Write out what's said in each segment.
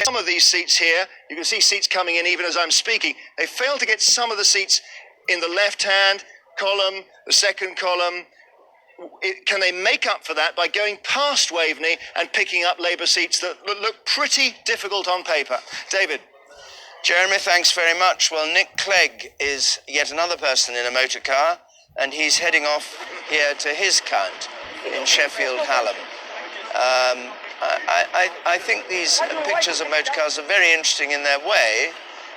some of these seats here. You can see seats coming in even as I'm speaking. They failed to get some of the seats in the left-hand column, the second column. Can they make up for that by going past Waveney and picking up Labour seats that look pretty difficult on paper? David. Jeremy, thanks very much. Well, Nick Clegg is yet another person in a motor car, and he's heading off here to his count in Sheffield Hallam. I think these pictures of motor cars are very interesting in their way,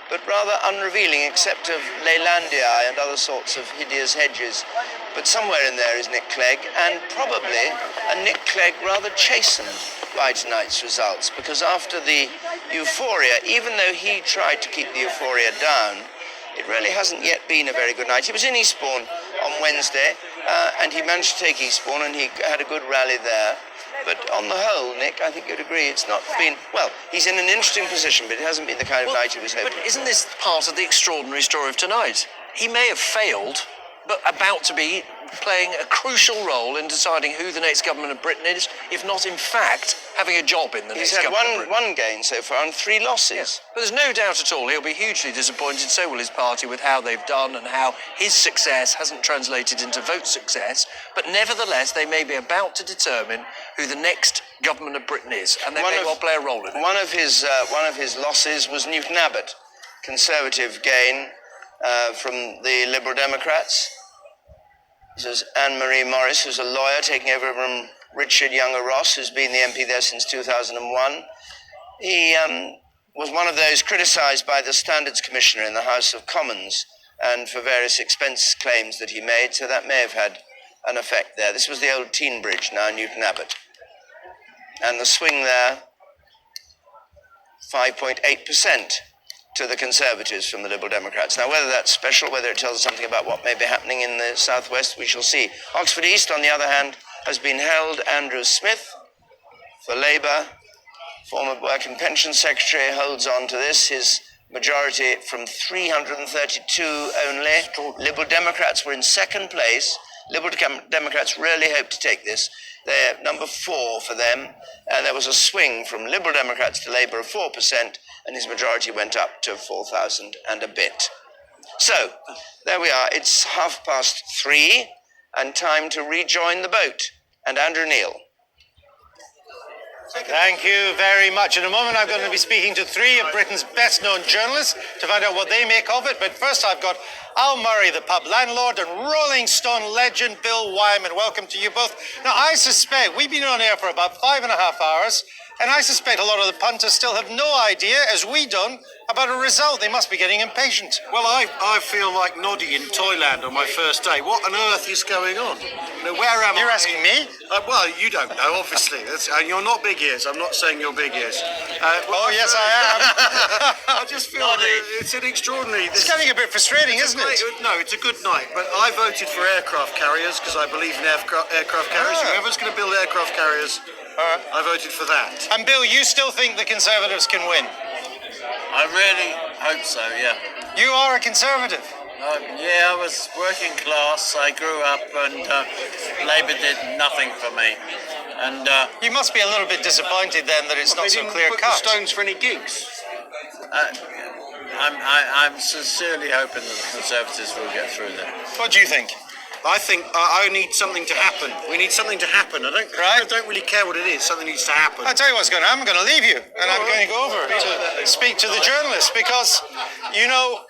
but rather unrevealing, except of Leylandii and other sorts of hideous hedges. But somewhere in there is Nick Clegg, and probably a Nick Clegg rather chastened by tonight's results, because after the euphoria, even though he tried to keep the euphoria down, it really hasn't yet been a very good night. He was in Eastbourne on Wednesday, and he managed to take Eastbourne, and he had a good rally there. But on the whole, Nick, I think you'd agree, it's not been... Well, he's in an interesting position, but it hasn't been the kind of night he was hoping. But isn't this part of the extraordinary story of tonight? He may have failed, but about to be playing a crucial role in deciding who the next government of Britain is, if not, in fact, having a job in the next government of Britain. He's had one gain so far and 3 losses. Yes. But there's no doubt at all he'll be hugely disappointed, so will his party, with how they've done and how his success hasn't translated into vote success. But nevertheless, they may be about to determine who the next government of Britain is, and they may well play a role in it. One of his losses was Newton Abbott, Conservative gain from the Liberal Democrats. This is Anne-Marie Morris, who's a lawyer, taking over from Richard Younger-Ross, who's been the MP there since 2001. He was one of those criticised by the Standards Commissioner in the House of Commons, and for various expense claims that he made, so that may have had an effect there. This was the old Teen Bridge, now Newton Abbott. And the swing there, 5.8% to the Conservatives from the Liberal Democrats. Now, whether that's special, whether it tells us something about what may be happening in the southwest, we shall see. Oxford East, on the other hand, has been held. Andrew Smith for Labour, former Work and Pension Secretary, holds on to this. His majority from 332 only. Liberal Democrats were in second place. Liberal Democrats really hope to take this. They're number 4 for them. There was a swing from Liberal Democrats to Labour of 4%, and his majority went up to 4,000 and a bit. So, there we are. It's 3:30, and time to rejoin the boat. And Andrew Neil. Thank you very much. In a moment, I'm going to be speaking to 3 of Britain's best-known journalists to find out what they make of it. But first, I've got Al Murray, the pub landlord, and Rolling Stone legend Bill Wyman. Welcome to you both. Now, I suspect we've been on air for about 5.5 hours, and I suspect a lot of the punters still have no idea, as we don't, about a result. They must be getting impatient. Well, I feel like Noddy in Toyland on my first day. What on earth is going on? Now, where am I? You're asking me? Well, you don't know, obviously. And you're not big ears. I'm not saying you're big ears. Yes, I am. I just feel it's an extraordinary... It's getting a bit frustrating, isn't it? No, it's a good night. But I voted for aircraft carriers because I believe in aircraft carriers. Whoever's going to build aircraft carriers, I voted for that. And Bill, you still think the Conservatives can win? I really hope so, yeah. You are a Conservative. Yeah, I was working class. I grew up and Labour did nothing for me. And you must be a little bit disappointed then that it's not so clear cut. Put the Stones for any gigs? I'm sincerely hoping that the Conservatives will get through there. What do you think? I think I need something to happen. We need something to happen. I don't really care what it is. Something needs to happen. I'll tell you what's going to happen. I'm going to leave you, and I'm going to go over to speak to the journalists, because, you know,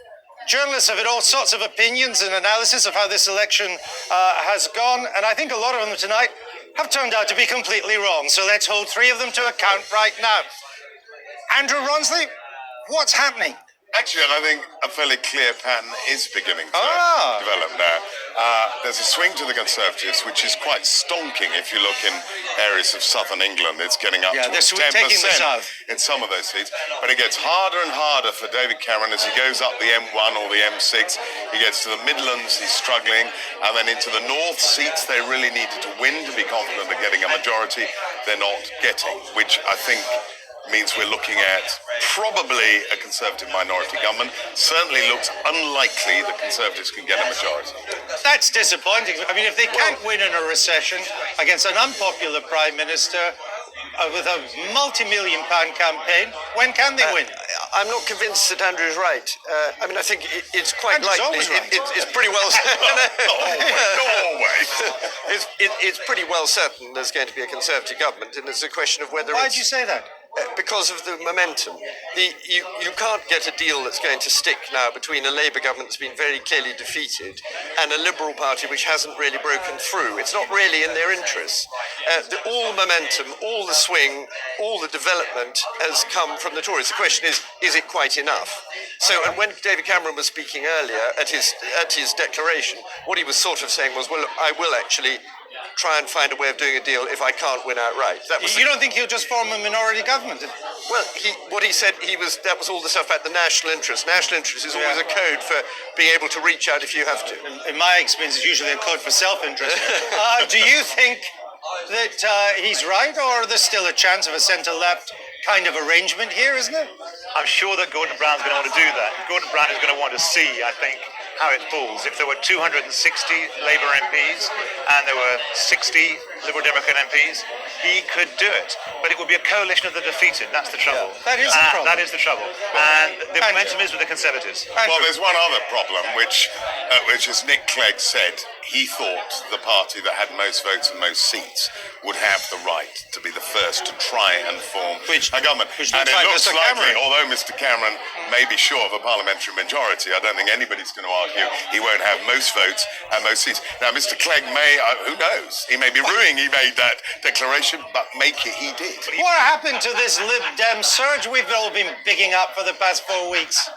journalists have had all sorts of opinions and analysis of how this election has gone, and I think a lot of them tonight have turned out to be completely wrong. So let's hold 3 of them to account right now. Andrew Ronsley, what's happening? Actually, I think a fairly clear pattern is beginning to develop now. There's a swing to the Conservatives, which is quite stonking if you look in areas of southern England. It's getting up to 10% in some of those seats. But it gets harder and harder for David Cameron as he goes up the M1 or the M6. He gets to the Midlands, he's struggling. And then into the North seats they really needed to win to be confident of getting a majority. They're not getting, which I think means we're looking at probably a Conservative minority government. Certainly looks unlikely that Conservatives can get a majority. That's disappointing. I mean, if they can't win in a recession against an unpopular Prime Minister, with a multi-million pound campaign. When can they win? I'm not convinced that Andrew is right. I mean, I think it's quite Andrew's likely. always right. It's pretty well. Always. It's pretty well certain there's going to be a Conservative government, and it's a question of whether. Why do you say that? Because of the momentum. You can't get a deal that's going to stick now between a Labour government that's been very clearly defeated and a Liberal Party which hasn't really broken through. It's not really in their interests. All the momentum, all the swing, all the development has come from the Tories. The question is it quite enough? So, and when David Cameron was speaking earlier at his declaration, what he was sort of saying was, well, look, I will actually try and find a way of doing a deal if I can't win outright. You don't think he'll just form a minority government? Well, what he said, that was all the stuff about the national interest. National interest is always a code for being able to reach out if you have to. In my experience, it's usually a code for self-interest. Do you think that he's right, or there's still a chance of a centre-left kind of arrangement here, isn't it? I'm sure that Gordon Brown's going to want to do that. Gordon Brown is going to want to see, I think, how it falls. If there were 260 Labour MPs and there were 60 Liberal Democrat MPs, he could do it. But it would be a coalition of the defeated. That's the trouble. Yeah, that is the problem. That is the trouble. And the momentum is with the Conservatives. Well, there's one other problem, which as Nick Clegg said, he thought the party that had most votes and most seats would have the right to be the first to try and form a government. And it looks likely, although Mr Cameron may be sure of a parliamentary majority, I don't think anybody's going to argue he won't have most votes and most seats. Now, Mr Clegg may, who knows, he may be ruining he made that declaration, but make it he did. What happened to this Lib Dem surge we've all been picking up for the past 4 weeks?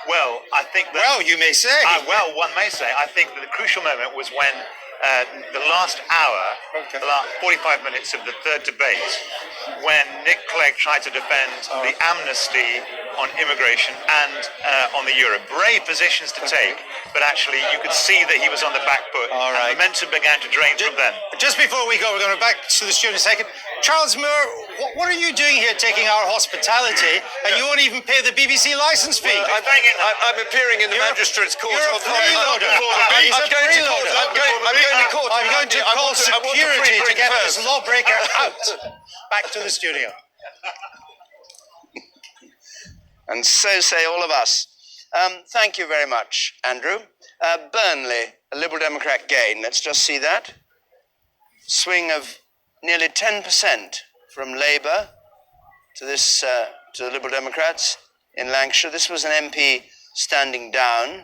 Well, I think that... Well, you may say. Well, one may say. I think that the crucial moment was when the last hour, the last 45 minutes of the third debate, when Nick Clegg tried to defend the amnesty on immigration and on the euro. Brave positions to take, but actually you could see that he was on the back foot. All right. And momentum began to drain from then. Just before we go, we're going back to the studio in a second. Charles Moore, what are you doing here taking our hospitality and you won't even pay the BBC licence fee? Well, I'm appearing in the magistrate's court. You're a freeloader. I'm going to call security to get this lawbreaker out. Back to the studio. And so say all of us. Thank you very much, Andrew. Burnley, a Liberal Democrat gain. Let's just see that. Swing of nearly 10% from Labour to the Liberal Democrats in Lancashire. This was an MP standing down,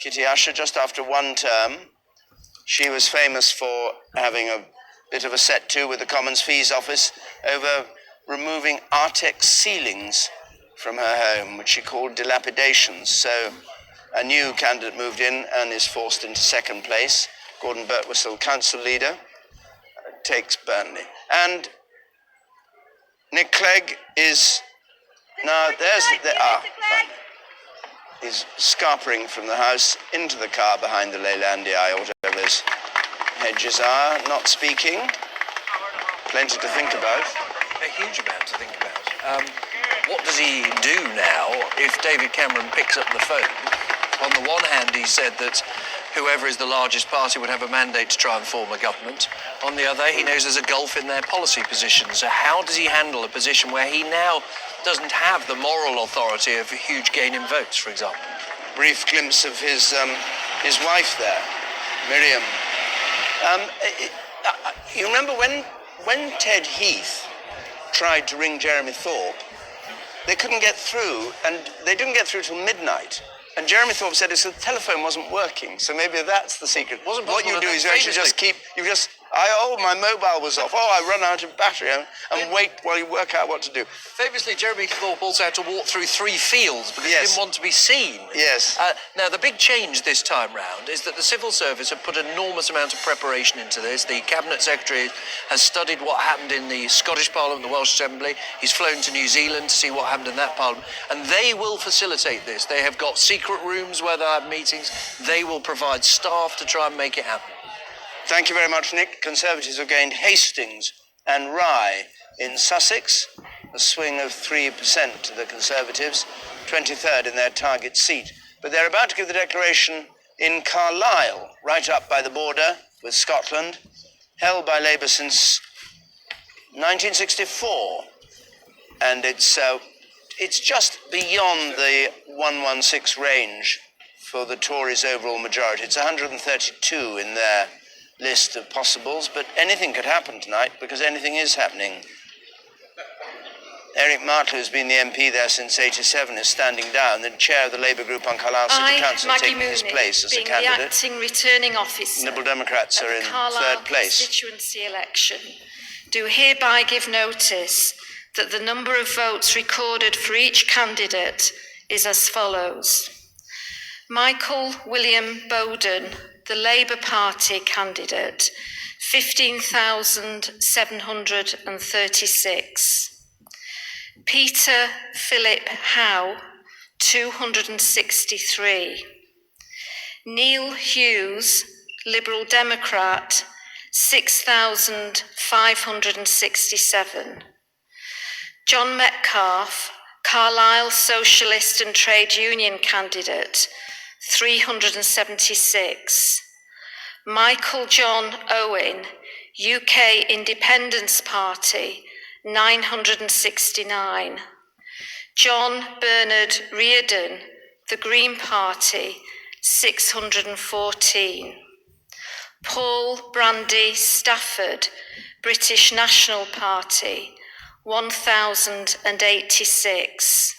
Kitty Usher, just after one term. She was famous for having a bit of a set-to with the Commons Fees Office over removing Artex ceilings from her home, which she called dilapidations. So a new candidate moved in and is forced into second place. Gordon Birtwistle, council leader, takes Burnley. And Nick Clegg is now, fine. He's scarpering from the house into the car behind the Leylandii, or whatever those hedges are, not speaking. Plenty to think about. A huge amount to think about. What does he do now if David Cameron picks up the phone? On the one hand, he said that whoever is the largest party would have a mandate to try and form a government. On the other, he knows there's a gulf in their policy positions. So how does he handle a position where he now doesn't have the moral authority of a huge gain in votes, for example? Brief glimpse of his wife there, Miriam. You remember when Ted Heath tried to ring Jeremy Thorpe, they couldn't get through, and they didn't get through till midnight. And Jeremy Thorpe said the telephone wasn't working, so maybe that's the secret. What you do is you actually my mobile was off. I run out of battery, and wait while you work out what to do. Famously, Jeremy Thorpe also had to walk through 3 fields because he didn't want to be seen. Yes. Now, the big change this time round is that the Civil Service have put an enormous amount of preparation into this. The Cabinet Secretary has studied what happened in the Scottish Parliament, the Welsh Assembly. He's flown to New Zealand to see what happened in that Parliament. And they will facilitate this. They have got secret rooms where they'll have meetings. They will provide staff to try and make it happen. Thank you very much, Nick. Conservatives have gained Hastings and Rye in Sussex, a swing of 3% to the Conservatives, 23rd in their target seat. But they're about to give the declaration in Carlisle, right up by the border with Scotland, held by Labour since 1964, and it's just beyond the 116 range for the Tories' overall majority. It's 132 in their list of possibles, but anything could happen tonight because anything is happening. Eric Martlew, who's been the MP there since '87, is standing down. The chair of the Labour group on Carlisle City Council is taking his place as a candidate. The acting returning officer. Liberal Democrats are in third place. Constituency election. Do hereby give notice that the number of votes recorded for each candidate is as follows. Michael William Bowden, the Labour Party candidate, 15,736. Peter Philip Howe, 263. Neil Hughes, Liberal Democrat, 6,567. John Metcalfe, Carlisle Socialist and Trade Union candidate, 376. Michael John Owen, UK Independence Party, 969. John Bernard Reardon, the Green Party, 614. Paul Brandy Stafford, British National Party, 1,086.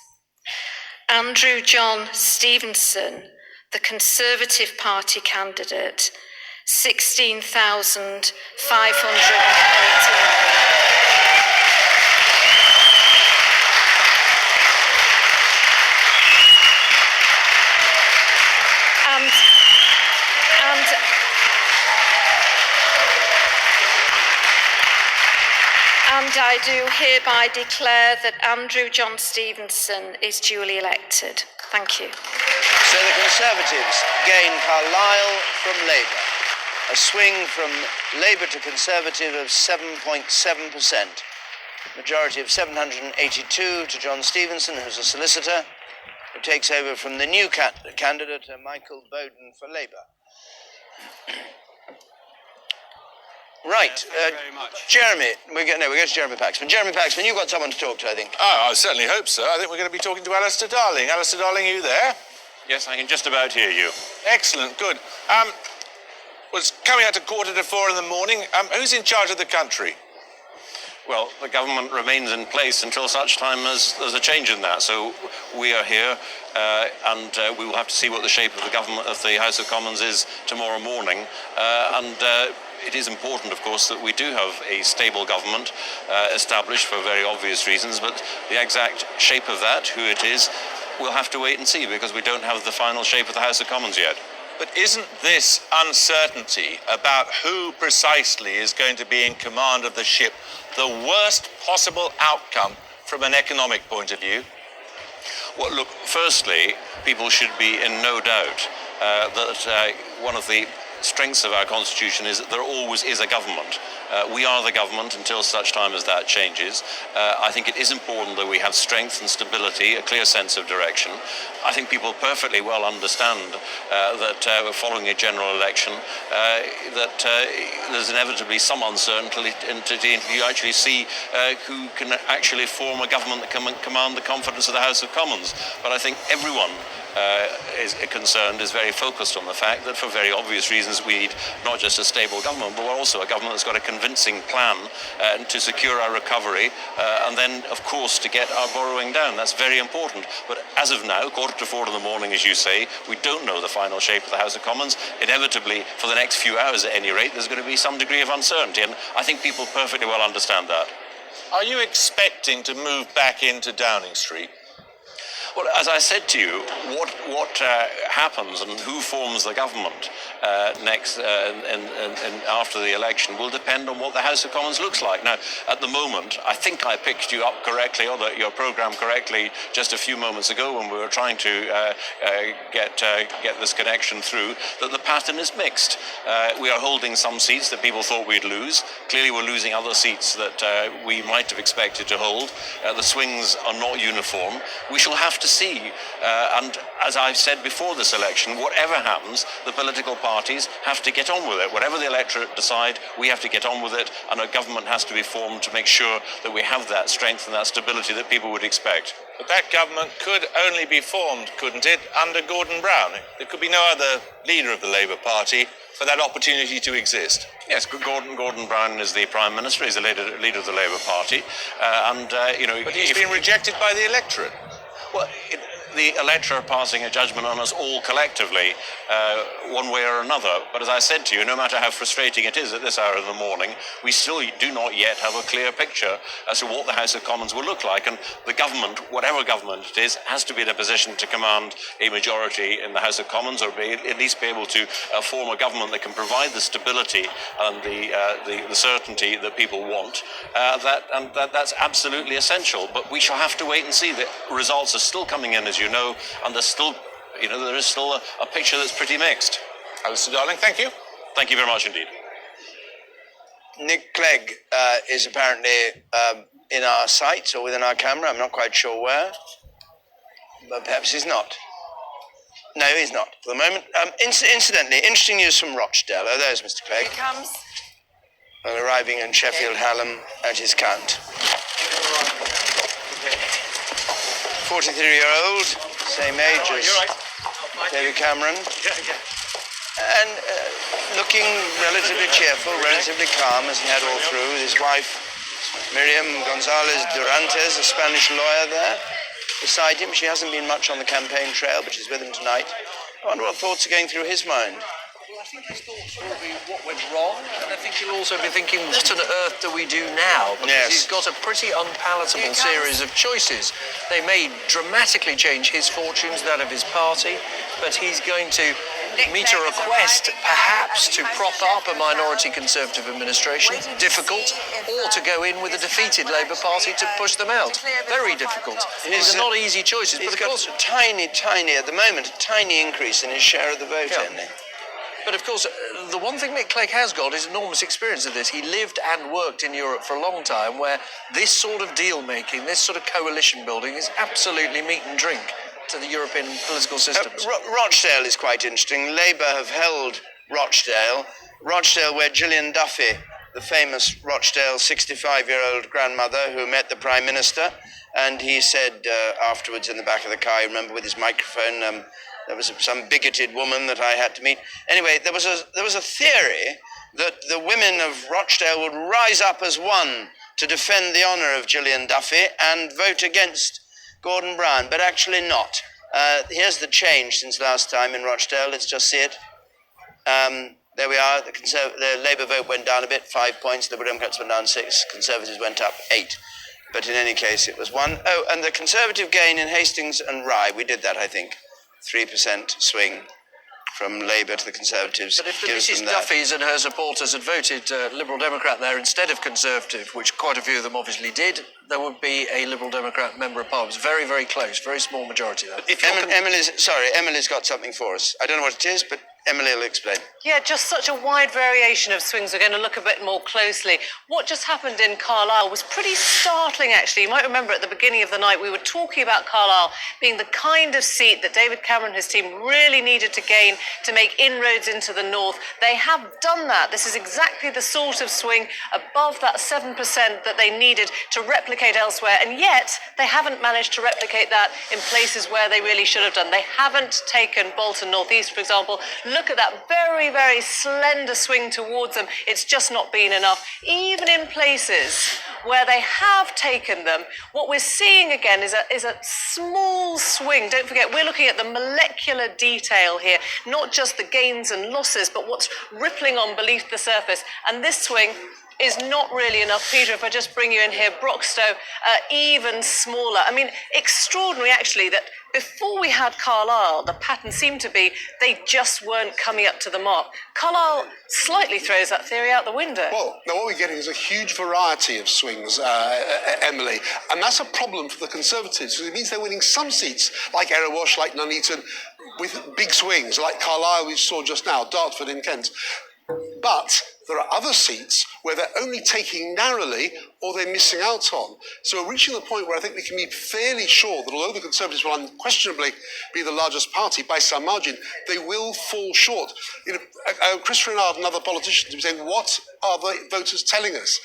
Andrew John Stevenson, the Conservative Party candidate, 16,589. And I do hereby declare that Andrew John Stevenson is duly elected. Thank you. So the Conservatives gain Carlisle from Labour. A swing from Labour to Conservative of 7.7%. Majority of 782 to John Stevenson, who's a solicitor, who takes over from the new candidate, Michael Bowden for Labour. Right, very much. Jeremy, we go to Jeremy Paxman. Jeremy Paxman, you've got someone to talk to, I think. Oh, I certainly hope so. I think we're going to be talking to Alistair Darling. Alistair Darling, are you there? Yes, I can just about hear you. Excellent, good. Well, it's coming out to 3:45 in the morning. Who's in charge of the country? Well, the government remains in place until such time as there's a change in that. So we are here, and we will have to see what the shape of the government of the House of Commons is tomorrow morning. It is important, of course, that we do have a stable government established for very obvious reasons, but the exact shape of that, who it is, we'll have to wait and see because we don't have the final shape of the House of Commons yet. But isn't this uncertainty about who precisely is going to be in command of the ship the worst possible outcome from an economic point of view? Well, look, firstly, people should be in no doubt that one of the strengths of our constitution is that there always is a government. We are the government until such time as that changes. I think it is important that we have strength and stability, a clear sense of direction. I think people perfectly well understand that following a general election, that there's inevitably some uncertainty until you actually see who can actually form a government that can command the confidence of the House of Commons. But I think everyone is concerned is very focused on the fact that for very obvious reasons we need not just a stable government, but also a government that's got a convincing plan to secure our recovery and then, of course, to get our borrowing down. That's very important. But as of now, 3:45 in the morning, as you say, we don't know the final shape of the House of Commons. Inevitably, for the next few hours at any rate, there's going to be some degree of uncertainty, and I think people perfectly well understand that. Are you expecting to move back into Downing Street? Well, as I said to you, what happens and who forms the government next and after the election will depend on what the House of Commons looks like. Now, at the moment, I think I picked you up correctly, or your programme correctly, just a few moments ago when we were trying to get this connection through, that the pattern is mixed. We are holding some seats that people thought we'd lose. Clearly, we're losing other seats that we might have expected to hold. The swings are not uniform. We shall have to see. And as I've said before this this election, whatever happens, the political parties have to get on with it. Whatever the electorate decide, we have to get on with it, and a government has to be formed to make sure that we have that strength and that stability that people would expect. But that government could only be formed, couldn't it, under Gordon Brown? There could be no other leader of the Labour Party for that opportunity to exist. Yes, Gordon Brown is the Prime Minister, he's the leader of the Labour Party, But he's been rejected by the electorate. Well, the electorate are passing a judgment on us all collectively, one way or another. But as I said to you, no matter how frustrating it is at this hour of the morning, we still do not yet have a clear picture as to what the House of Commons will look like. And the government, whatever government it is, has to be in a position to command a majority in the House of Commons, or at least be able to form a government that can provide the stability and the certainty that people want. That's absolutely essential. But we shall have to wait and see. The results are still coming in, as you know, and there is still a picture that's pretty mixed. Alistair Darling, thank you. Thank you very much indeed. Nick Clegg is apparently in our sights or within our camera. I'm not quite sure where, but perhaps he's not. No, he's not for the moment. Incidentally, interesting news from Rochdale. Oh, there's Mr. Clegg. Here he comes. Arriving in Sheffield Hallam at his count. 43-year-old, same age as David Cameron. And looking relatively cheerful, relatively calm, as he had all through, with his wife, Miriam Gonzalez Durantes, a Spanish lawyer there beside him. She hasn't been much on the campaign trail, but she's with him tonight. I wonder what thoughts are going through his mind. Well, I think his thoughts will be what went wrong, and I think he'll also be thinking, what on earth do we do now? Because he's got a pretty unpalatable series of choices. They may dramatically change his fortunes, that of his party, but he's going to meet a request, perhaps, to prop up a minority Conservative administration, difficult, or to go in with a defeated Labour Party to push them out. Very difficult. These are not easy choices. He's but of got course, a tiny, at the moment, a tiny increase in his share of the vote, hasn't he? But of course, the one thing Nick Clegg has got is enormous experience of this. He lived and worked in Europe for a long time, where this sort of deal-making, this sort of coalition building is absolutely meat and drink to the European political systems. Rochdale is quite interesting. Labour have held Rochdale, where Gillian Duffy, the famous Rochdale 65-year-old grandmother who met the Prime Minister, and he said afterwards in the back of the car, I remember with his microphone, there was some bigoted woman that I had to meet. Anyway, there was a theory that the women of Rochdale would rise up as one to defend the honour of Gillian Duffy and vote against Gordon Brown, but actually not. Here's the change since last time in Rochdale. Let's just see it. There we are. The Labour vote went down a bit, 5 points. The Liberal Democrats went down 6. Conservatives went up 8. But in any case, it was 1. Oh, and the Conservative gain in Hastings and Rye, we did that, I think. 3% swing from Labour to the Conservatives. But if the Mrs Duffys and her supporters had voted Liberal Democrat there instead of Conservative, which quite a few of them obviously did, there would be a Liberal Democrat member of Parliament. Very, very close, very small majority there. Emily's got something for us. I don't know what it is, but Emily will explain. Yeah, just such a wide variation of swings. We're going to look a bit more closely. What just happened in Carlisle was pretty startling, actually. You might remember at the beginning of the night, we were talking about Carlisle being the kind of seat that David Cameron and his team really needed to gain to make inroads into the north. They have done that. This is exactly the sort of swing above that 7% that they needed to replicate elsewhere. And yet, they haven't managed to replicate that in places where they really should have done. They haven't taken Bolton North East, for example. Look at that very, very slender swing towards them. It's just not been enough. Even in places where they have taken them, what we're seeing again is a small swing. Don't forget, we're looking at the molecular detail here, not just the gains and losses, but what's rippling on beneath the surface. And this swing is not really enough. Peter, if I just bring you in here, Broxtowe, even smaller. I mean, extraordinary, actually, that before we had Carlisle, the pattern seemed to be they just weren't coming up to the mark. Carlisle slightly throws that theory out the window. Well, now what we're getting is a huge variety of swings, Emily, and that's a problem for the Conservatives, because it means they're winning some seats, like Erewash, like Nuneaton, with big swings, like Carlisle we saw just now, Dartford in Kent. But There are other seats where they're only taking narrowly or they're missing out on. So we're reaching the point where I think we can be fairly sure that although the Conservatives will unquestionably be the largest party by some margin, they will fall short. Chris Renard and other politicians have been saying, what are the voters telling us?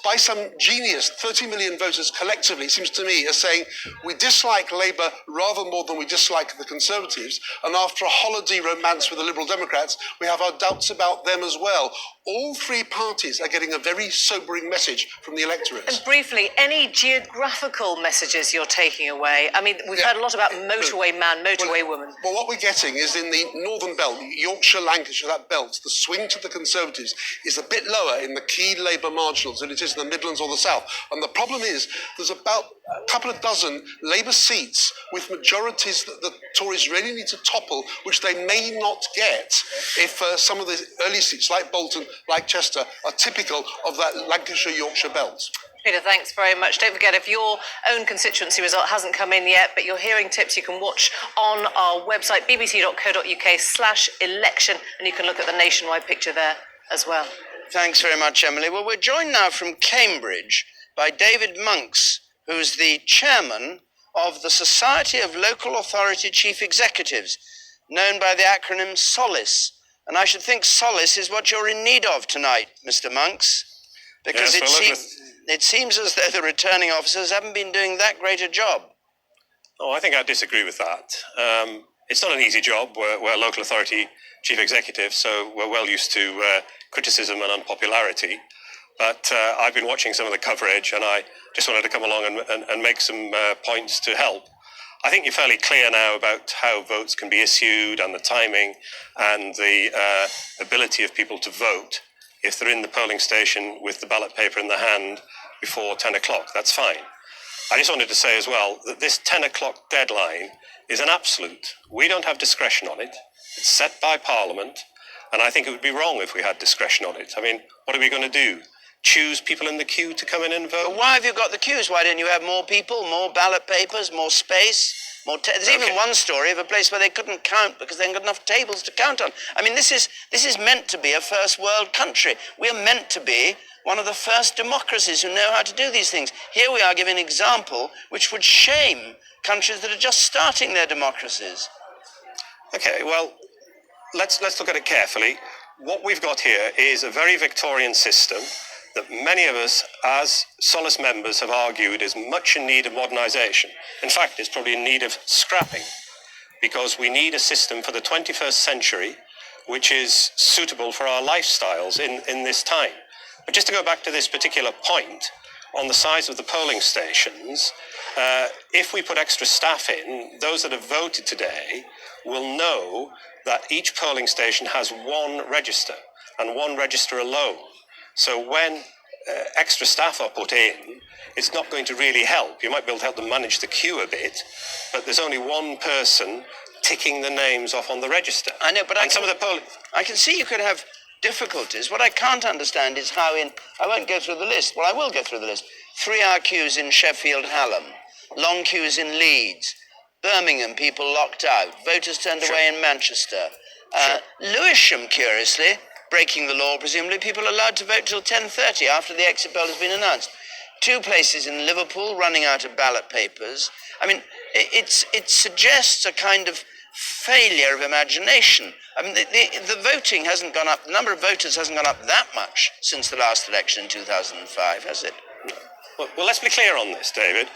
By some genius, 30 million voters collectively, it seems to me, are saying we dislike Labour rather more than we dislike the Conservatives, and after a holiday romance with the Liberal Democrats, we have our doubts about them as well. All three parties are getting a very sobering message from the electorate. And briefly, any geographical messages you're taking away? I mean, we've heard a lot about motorway man, motorway woman. Well, what we're getting is in the northern belt, Yorkshire, Lancashire, that belt, the swing to the Conservatives is a bit lower in the key Labour marginals than it is in the Midlands or the South. And the problem is there's about a couple of dozen Labour seats with majorities that the Tories really need to topple, which they may not get if some of the early seats, like Bolton, like Chester, are typical of that Lancashire-Yorkshire belt. Peter, thanks very much. Don't forget, if your own constituency result hasn't come in yet, but you're hearing tips, you can watch on our website, bbc.co.uk/election, and you can look at the nationwide picture there as well. Thanks very much, Emily. Well, we're joined now from Cambridge by David Monks, who's the chairman of the Society of Local Authority Chief Executives, known by the acronym SOLIS. And I should think SOLIS is what you're in need of tonight, Mr. Monks, because it seems as though the returning officers haven't been doing that great a job. Oh, I think I disagree with that. It's not an easy job. We're local authority chief executive, so we're well used to criticism and unpopularity. But I've been watching some of the coverage, and I just wanted to come along and make some points to help. I think you're fairly clear now about how votes can be issued and the timing and the ability of people to vote if they're in the polling station with the ballot paper in their hand before 10 o'clock. That's fine. I just wanted to say as well that this 10 o'clock deadline is an absolute. We don't have discretion on it. It's set by Parliament, and I think it would be wrong if we had discretion on it. I mean, what are we going to do? Choose people in the queue to come in and vote? But why have you got the queues? Why don't you have more people, more ballot papers, more space? There's even one story of a place where they couldn't count because they hadn't got enough tables to count on. I mean, this is meant to be a first world country. We are meant to be one of the first democracies who know how to do these things. Here we are giving an example which would shame countries that are just starting their democracies. Okay, well, let's look at it carefully. What we've got here is a very Victorian system that many of us as Solace members have argued is much in need of modernisation. In fact, it's probably in need of scrapping, because we need a system for the 21st century which is suitable for our lifestyles in this time. But just to go back to this particular point, on the size of the polling stations, if we put extra staff in, those that have voted today will know that each polling station has one register, and one register alone. So when extra staff are put in, it's not going to really help. You might be able to help them manage the queue a bit, but there's only one person ticking the names off on the register. I know, but I can see you could have difficulties. What I can't understand is how I won't go through the list. Well, I will go through the list. 3-hour queues in Sheffield, Hallam. Long queues in Leeds. Birmingham, people locked out. Voters turned away in Manchester. Lewisham, curiously, breaking the law, presumably, people are allowed to vote till 10:30 after the exit poll has been announced. 2 places in Liverpool running out of ballot papers. I mean, it suggests a kind of failure of imagination. I mean, the voting hasn't gone up, the number of voters hasn't gone up that much since the last election in 2005, has it? Well, let's be clear on this, David.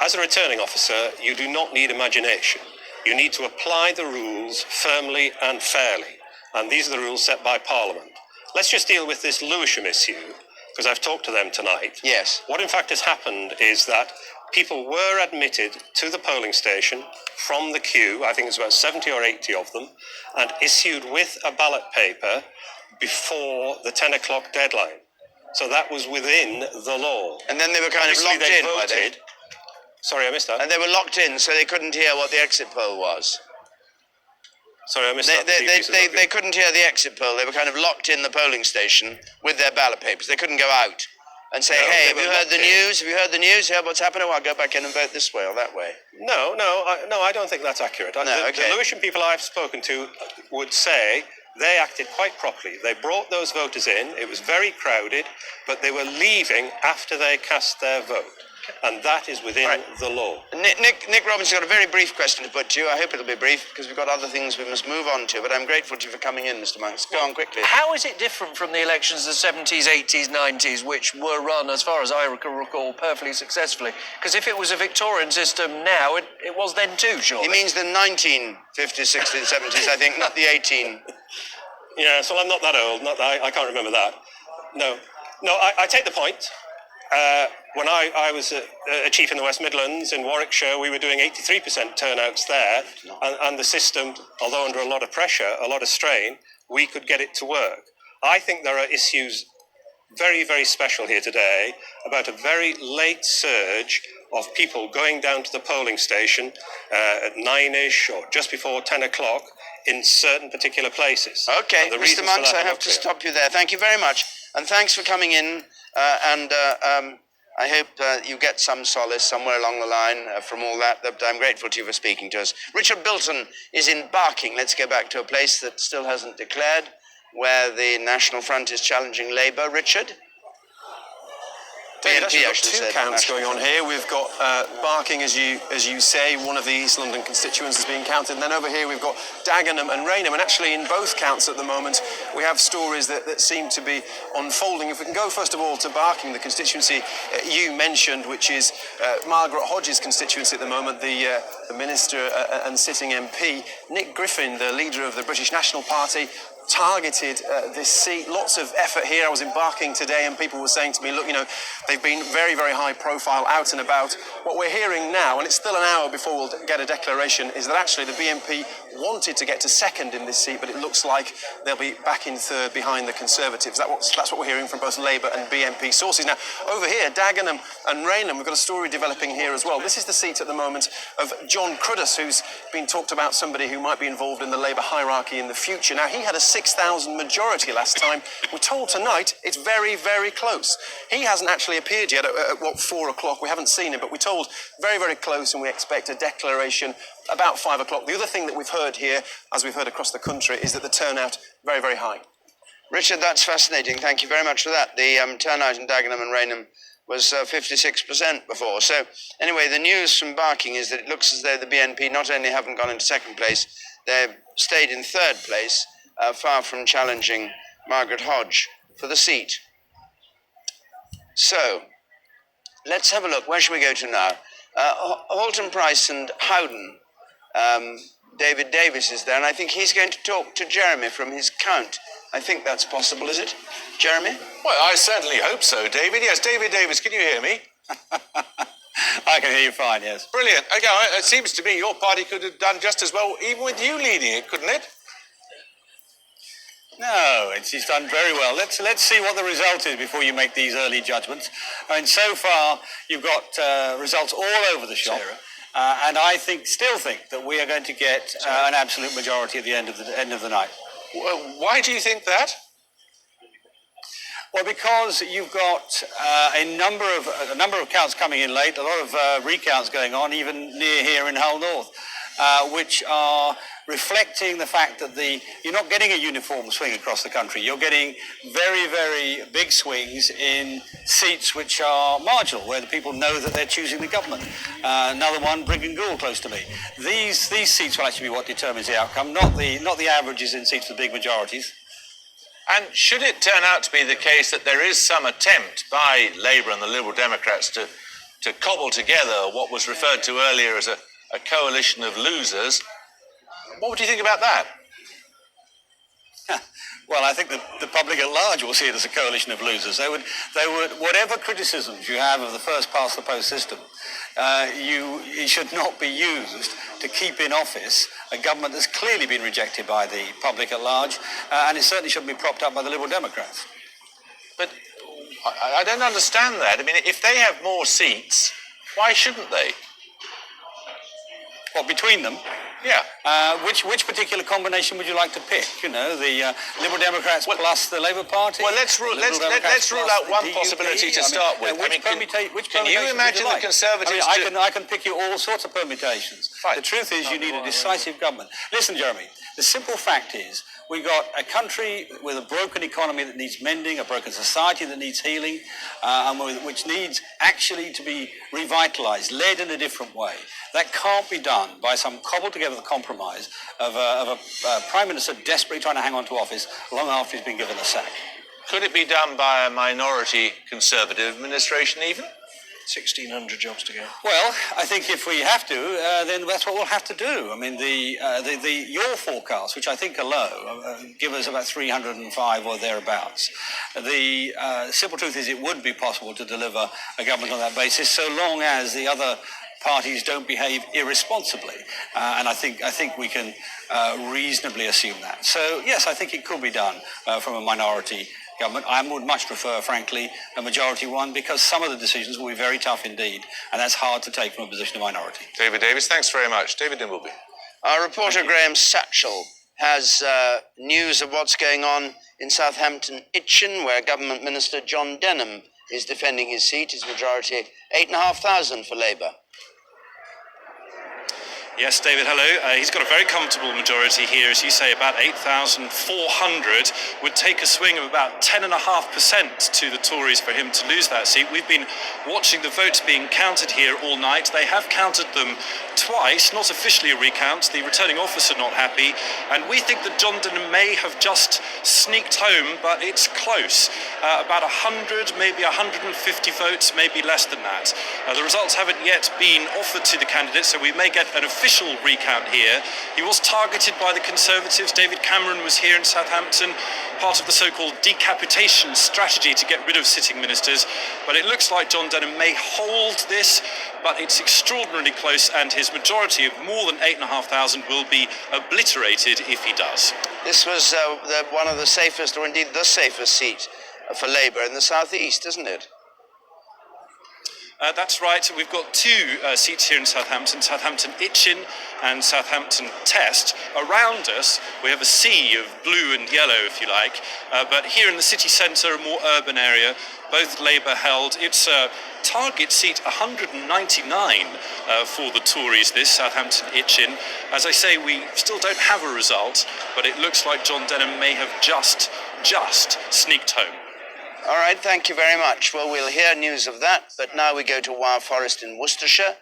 As a returning officer, you do not need imagination. You need to apply the rules firmly and fairly. And these are the rules set by Parliament. Let's just deal with this Lewisham issue, because I've talked to them tonight. Yes. What in fact has happened is that people were admitted to the polling station from the queue, I think it's about 70 or 80 of them, and issued with a ballot paper before the 10 o'clock deadline. So that was within the law. And then they were kind of locked in, were they? Sorry, I missed that. And they were locked in, so they couldn't hear what the exit poll was. Sorry, I missed that. They couldn't hear the exit poll. They were kind of locked in the polling station with their ballot papers. They couldn't go out and say, hey, have you heard the news? Have you heard the news? Heard what's happening? Well, I'll go back in and vote this way or that way. No, I don't think that's accurate. The Lewisham people I've spoken to would say they acted quite properly. They brought those voters in. It was very crowded, but they were leaving after they cast their vote. And that is within the law. Nick Robinson's got a very brief question to put to you. I hope it'll be brief because we've got other things we must move on to. But I'm grateful to you for coming in, Mr. Monks. Go on quickly. How is it different from the elections of the 70s, 80s, 90s, which were run, as far as I can recall, perfectly successfully? Because if it was a Victorian system now, it was then too, surely. He means the 1950s, 60s, 70s, I think, not the 18. Yes, well, I'm not that old. I can't remember that. No, I take the point. When I was a chief in the West Midlands in Warwickshire, we were doing 83% turnouts there, and the system, although under a lot of pressure, a lot of strain, we could get it to work. I think there are issues very, very special here today about a very late surge of people going down to the polling station at 9-ish or just before 10 o'clock in certain particular places. Okay, Mr. Monks, I have to stop you there. Thank you very much. And thanks for coming in. I hope you get some solace somewhere along the line from all that. I'm grateful to you for speaking to us. Richard Bilton is in Barking. Let's go back to a place that still hasn't declared, where the National Front is challenging Labour. Richard? David, actually, we've got two counts going on here. We've got Barking, as you say, one of the East London constituents is being counted. And then over here we've got Dagenham and Rainham. And actually in both counts at the moment, we have stories that seem to be unfolding. If we can go first of all to Barking, the constituency you mentioned, which is Margaret Hodges' constituency at the moment, the Minister and sitting MP. Nick Griffin, the leader of the British National Party, targeted this seat. Lots of effort here. I was in Barking today and people were saying to me, look, they've been very, very high profile, out and about. What we're hearing now, and it's still an hour before we'll get a declaration, is that actually the BNP wanted to get to second in this seat, but it looks like they'll be back in third behind the Conservatives. That's what we're hearing from both Labour and BNP sources. Now, over here, Dagenham and Rainham, we've got a story developing here as well. This is the seat at the moment of John Cruddas, who's been talked about, somebody who might be involved in the Labour hierarchy in the future. Now, he had a 6,000 majority last time. We're told tonight it's very, very close. He hasn't actually appeared yet at 4 o'clock. We haven't seen him, but we're told very, very close, and we expect a declaration about 5 o'clock. The other thing that we've heard here, as we've heard across the country, is that the turnout very, very high. Richard, that's fascinating. Thank you very much for that. The turnout in Dagenham and Rainham was 56% before. So anyway, the news from Barking is that it looks as though the BNP not only haven't gone into second place, they've stayed in third place, far from challenging Margaret Hodge for the seat. So let's have a look. Where shall we go to now? Halton Price and Howden. David Davis is there, and I think he's going to talk to Jeremy from his count. I think that's possible, is it, Jeremy? Well, I certainly hope so, David. Yes, David Davis, can you hear me? I can hear you fine, yes. Brilliant. Okay, it seems to me your party could have done just as well, even with you leading it, couldn't it? No, it's done very well. Let's see what the result is before you make these early judgments. I mean, so far you've got results all over the shop, and I still think that we are going to get an absolute majority at the end of the night. Well, why do you think that? Well, because you've got a number of counts coming in late, a lot of recounts going on, even near here in Hull North, which are reflecting the fact that you're not getting a uniform swing across the country. You're getting very, very big swings in seats which are marginal, where the people know that they're choosing the government. Another one, Brigg and Gould, close to me. These seats will actually be what determines the outcome, not the averages in seats with big majorities. And should it turn out to be the case that there is some attempt by Labour and the Liberal Democrats to cobble together what was referred to earlier as a coalition of losers, what would you think about that? Well, I think the public at large will see it as a coalition of losers. They would, whatever criticisms you have of the first past the post system, it should not be used to keep in office a government that's clearly been rejected by the public at large, and it certainly shouldn't be propped up by the Liberal Democrats. But I don't understand that. I mean, if they have more seats, why shouldn't they? What, between them? Yeah. Which particular combination would you like to pick? The Liberal Democrats plus the Labour Party? Well, let's rule out one possibility to start with. Can you imagine the Conservatives? I can pick you all sorts of permutations. Fine. The truth is, you need a decisive government. Listen, Jeremy. The simple fact is, We've got a country with a broken economy that needs mending, a broken society that needs healing, which needs actually to be revitalised, led in a different way. That can't be done by some cobbled together compromise of a Prime Minister desperately trying to hang on to office long after he's been given a sack. Could it be done by a minority Conservative administration even? 1,600 jobs to go. Well, I think if we have to, then that's what we'll have to do. I mean, your forecasts, which I think are low, give us about 305 or thereabouts. The simple truth is it would be possible to deliver a government on that basis, so long as the other parties don't behave irresponsibly, and I think we can reasonably assume that. So yes, I think it could be done from a minority government. I would much prefer, frankly, a majority one, because some of the decisions will be very tough indeed, and that's hard to take from a position of minority. David Davis, thanks very much. David Dimbleby. Our reporter Graham Satchell has news of what's going on in Southampton Itchen, where Government Minister John Denham is defending his seat, his majority 8,500 for Labour. Yes, David, hello. He's got a very comfortable majority here, as you say, about 8,400. Would take a swing of about 10.5% to the Tories for him to lose that seat. We've been watching the votes being counted here all night. They have counted them twice, not officially a recount. The returning officer not happy, and we think that John Denham may have just sneaked home, but it's close. About 100, maybe 150 votes, maybe less than that. The results haven't yet been offered to the candidate, so we may get an official recount here. He was targeted by the Conservatives. David Cameron was here in Southampton, part of the so-called decapitation strategy to get rid of sitting ministers, but it looks like John Denham may hold this, but it's extraordinarily close, and his majority of more than 8,500 will be obliterated if he does. This was one of the safest, or indeed the safest seat for Labour in the southeast, isn't it? That's right. We've got two seats here in Southampton, Southampton Itchen and Southampton Test. Around us, we have a sea of blue and yellow, if you like. But here in the city centre, a more urban area, both Labour held. It's a target seat 199 for the Tories, this Southampton Itchen. As I say, we still don't have a result, but it looks like John Denham may have just sneaked home. All right, thank you very much. Well, we'll hear news of that, but now we go to Wyre Forest in Worcestershire,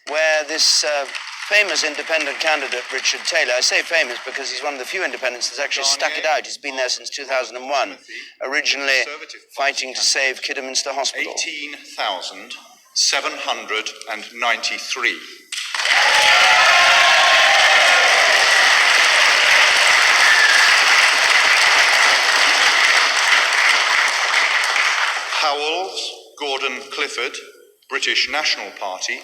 where this famous independent candidate, Richard Taylor, I say famous because he's one of the few independents that's actually stuck it out. He's been there since 2001, originally fighting to save Kidderminster Hospital. 18,793. Howells, Gordon Clifford, British National Party,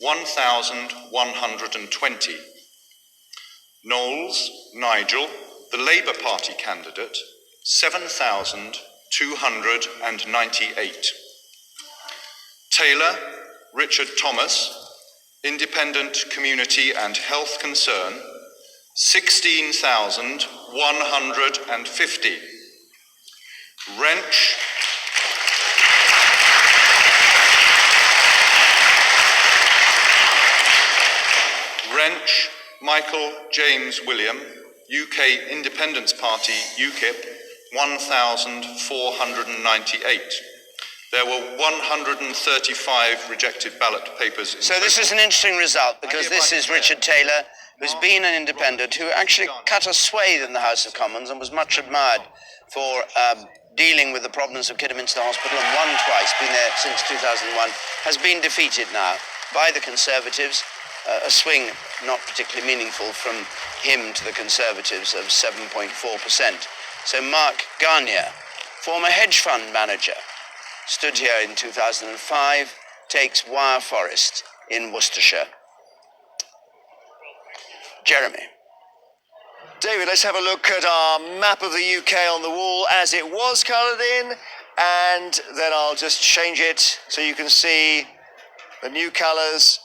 1,120. Knowles, Nigel, the Labour Party candidate, 7,298. Taylor, Richard Thomas, Independent Community and Health Concern, 16,150. Wrench, Michael James William, UK Independence Party, UKIP, 1,498. There were 135 rejected ballot papers. So this is an interesting result, because this is Richard Taylor, who's been an independent, who actually cut a swathe in the House of Commons and was much admired for dealing with the problems of Kidderminster Hospital, and won twice, been there since 2001, has been defeated now by the Conservatives. A swing not particularly meaningful from him to the Conservatives of 7.4%. So Mark Garnier, former hedge fund manager, stood here in 2005, takes Wyre Forest in Worcestershire. Jeremy. David, let's have a look at our map of the UK on the wall as it was coloured in, and then I'll just change it so you can see the new colours,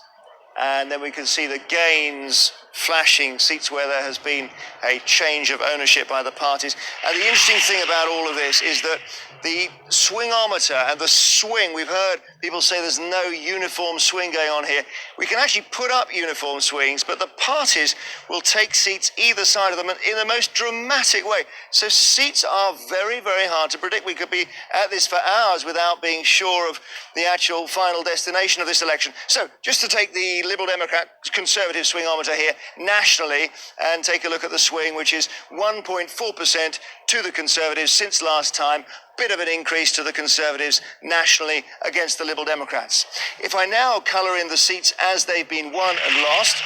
and then we can see the gains flashing seats where there has been a change of ownership by the parties. And the interesting thing about all of this is that the swingometer and the swing, we've heard people say there's no uniform swing going on here. We can actually put up uniform swings, but the parties will take seats either side of them in the most dramatic way. So seats are very, very hard to predict. We could be at this for hours without being sure of the actual final destination of this election. So just to take the Liberal Democrat Conservative swingometer here nationally and take a look at the swing, which is 1.4% to the Conservatives since last time. Bit of an increase to the Conservatives nationally against the Liberal Democrats. If I now colour in the seats as they've been won and lost,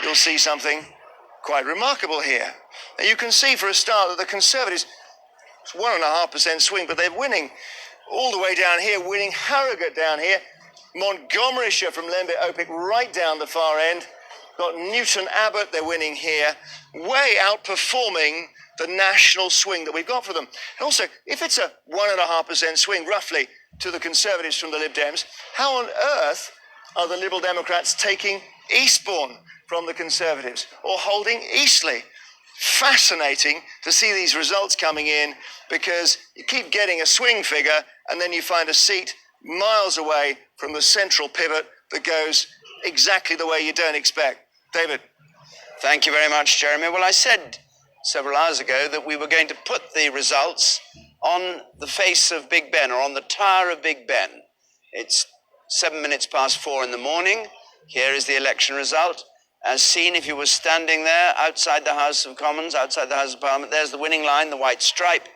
you'll see something quite remarkable here. Now you can see for a start that the Conservatives, it's 1.5% swing, but they're winning all the way down here, winning Harrogate down here, Montgomeryshire from Lembit Opik right down the far end. Got Newton Abbott, they're winning here, way outperforming the national swing that we've got for them. And also, if it's a 1.5% swing, roughly, to the Conservatives from the Lib Dems, how on earth are the Liberal Democrats taking Eastbourne from the Conservatives or holding Eastleigh? Fascinating to see these results coming in, because you keep getting a swing figure and then you find a seat miles away from the central pivot that goes exactly the way you don't expect. David. Thank you very much, Jeremy. Well, I said several hours ago that we were going to put the results on the face of Big Ben, or on the Tower of Big Ben. It's 7 minutes past 4 in the morning. Here is the election result. As seen if you were standing there outside the House of Commons, outside the House of Parliament, there's the winning line, the white stripe.